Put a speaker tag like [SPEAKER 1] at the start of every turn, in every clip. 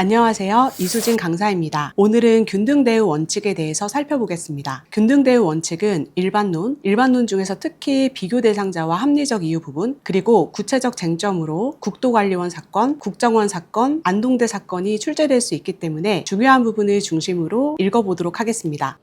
[SPEAKER 1] 안녕하세요. 이수진 강사입니다. 오늘은 균등대우 원칙에 대해서 살펴보겠습니다. 균등대우 원칙은 일반론 중에서 특히 비교 대상자와 합리적 이유 부분, 그리고 구체적 쟁점으로 국도관리원 사건, 국정원 사건, 안동대 사건이 출제될 수 있기 때문에 중요한 부분을 중심으로 읽어보도록 하겠습니다.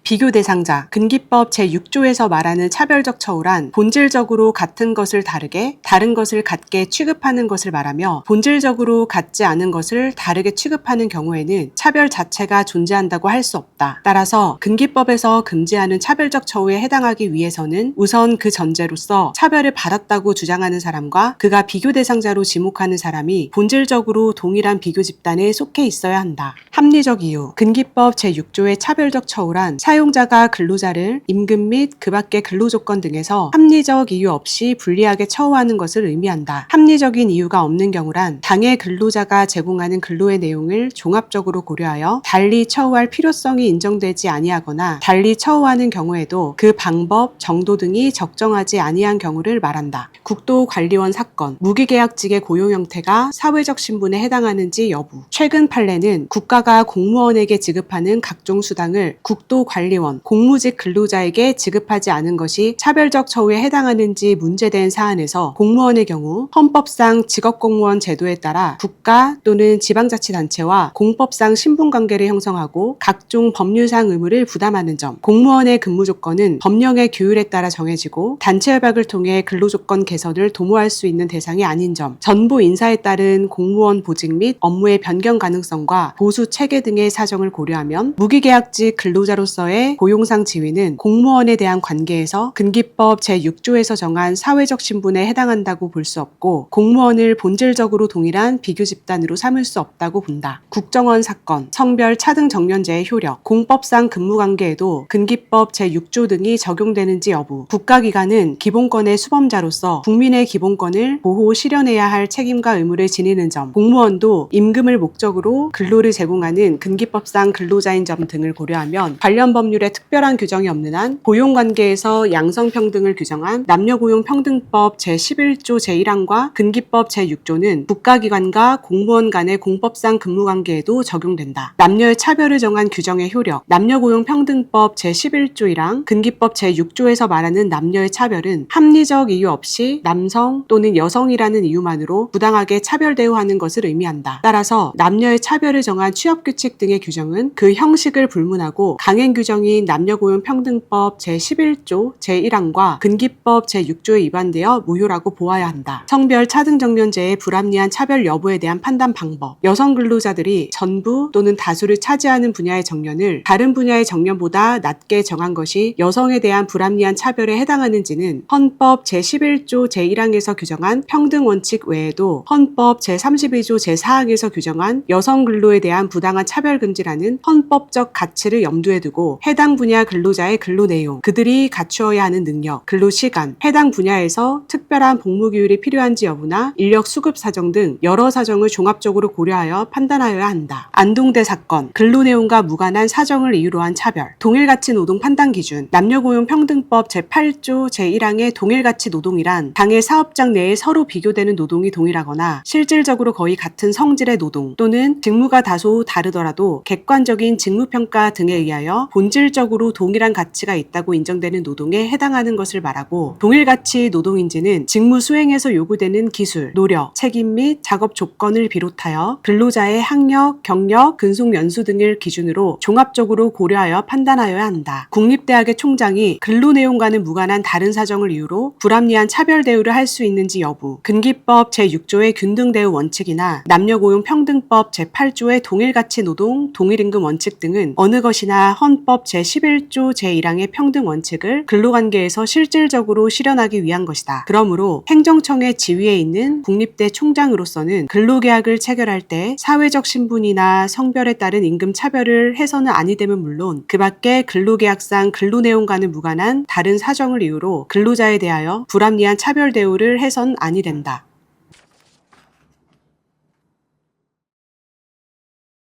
[SPEAKER 1] 비교 대상자, 근기법 제6조에서 말하는 차별적 처우란 본질적으로 같은 것을 다르게, 다른 것을 같게 취급하는 것을 말하며 본질적으로 같지 않은 것을 다르게 취급하는 경우에는 차별 자체가 존재한다고 할 수 없다. 따라서 근기법에서 금지하는 차별적 처우에 해당하기 위해서는 우선 그 전제로서 차별을 받았다고 주장하는 사람과 그가 비교 대상자로 지목하는 사람이 본질적으로 동일한 비교 집단에 속해 있어야 한다. 합리적 이유, 근기법 제6조의 차별적 처우란 사용자가 근로자를 임금 및 그 밖의 근로조건 등에서 합리적 이유 없이 불리하게 처우하는 것을 의미한다. 합리적인 이유가 없는 경우란 당해 근로자가 제공하는 근로의 내용을 종합적으로 고려하여 달리 처우할 필요성이 인정되지 아니하거나 달리 처우하는 경우에도 그 방법, 정도 등이 적정하지 아니한 경우를 말한다. 국도관리원 사건, 무기계약직의 고용 형태가 사회적 신분에 해당하는지 여부. 최근 판례는 국가가 공무원에게 지급하는 각종 수당을 국도관리원, 공무직 근로자에게 지급하지 않은 것이 차별적 처우에 해당하는지 문제된 사안에서 공무원의 경우 헌법상 직업공무원 제도에 따라 국가 또는 지방자치단체와 공법상 신분관계를 형성하고 각종 법률상 의무를 부담하는 점, 공무원의 근무 조건은 법령의 규율에 따라 정해지고 단체 협약을 통해 근로조건 개선을 도모할 수 있는 대상이 아닌 점, 전부 인사에 따른 공무원 보직 및 업무의 변경 가능성과 보수 체계 등의 사정을 고려하면 무기계약직 근로자로서의 고용상 지위는 공무원에 대한 관계에서 근기법 제6조에서 정한 사회적 신분에 해당한다고 볼 수 없고 공무원을 본질적으로 동일한 비교 집단으로 삼을 수 없다고 본다. 국정원 사건, 성별 차등 정년제의 효력, 공법상 근무관계에도 근기법 제6조 등이 적용되는지 여부, 국가기관은 기본권의 수범자로서 국민의 기본권을 보호 실현해야 할 책임과 의무를 지니는 점, 공무원도 임금을 목적으로 근로를 제공하는 근기법상 근로자인 점 등을 고려하면 관련 법률에 특별한 규정이 없는 한 고용관계에서 양성평등을 규정한 남녀고용평등법 제11조 제1항과 근기법 제6조는 국가기관과 공무원 간의 공법상 근무관계에도 적용된다. 남녀의 차별을 정한 규정의 효력, 남녀고용평등법 제11조 1항, 근기법 제6조에서 말하는 남녀의 차별은 합리적 이유 없이 남성 또는 여성이라는 이유만으로 부당하게 차별 대우하는 것을 의미한다. 따라서 남녀의 차별을 정한 취업규칙 등의 규정은 그 형식을 불문하고 강행 규정인 남녀고용평등법 제11조 제1항과 근기법 제6조에 위반되어 무효라고 보아야 한다. 성별 차등정년제의 불합리한 차별 여부에 대한 판단 방법, 여성 근로자들이 전부 또는 다수를 차지하는 분야의 정년을 다른 분야의 정년보다 낮게 정한 것이 여성에 대한 불합리한 차별에 해당하는지는 헌법 제11조 제1항에서 규정한 평등원칙 외에도 헌법 제32조 제4항에서 규정한 여성 근로에 대한 부당한 차별금지라는 헌법적 가치를 염두에 두고 해당 분야 근로자의 근로 내용, 그들이 갖추어야 하는 능력, 근로시간, 해당 분야에서 특별한 복무기율이 필요한지 여부나 인력 수급 사정 등 여러 사정을 종합적으로 고려하여 판단하여야 한다. 안동대 사건, 근로 내용과 무관한 사정을 이유로 한 차별, 동일가치 노동 판단 기준, 남녀고용평등법 제8조 제1항의 동일가치 노동이란 당해 사업장 내에 서로 비교되는 노동이 동일하거나 실질적으로 거의 같은 성질의 노동 또는 직무가 다소 다르더라도 객관적인 직무평가 등에 의하여 본질적으로 동일한 가치가 있다고 인정되는 노동에 해당하는 것을 말하고, 동일가치 노동인지는 직무 수행에서 요구되는 기술, 노력, 책임 및 작업 조건을 비롯하여 근로자의 학력, 경력, 근속 연수 등을 기준으로 종합적으로 고려하여 판단하여야 한다. 국립대학의 총장이 근로 내용과는 무관한 다른 사정을 이유로 불합리한 차별 대우를 할 수 있는지 여부, 근기법 제6조의 균등대우 원칙이나 남녀고용평등법 제8조의 동일가치 노동, 동일임금 원칙 등은 어느 것이나 헌법 제11조 제1항의 평등 원칙을 근로관계에서 실질적으로 실현하기 위한 것이다. 그러므로 행정청의 지위에 있는 국립대 총장으로서는 근로계약을 체결할 때 사회적 신분이나 성별에 따른 임금 차별을 해서는 아니 됨은 물론 그 밖에 근로계약상 근로내용과는 무관한 다른 사정을 이유로 근로자에 대하여 불합리한 차별 대우를 해선 아니 된다.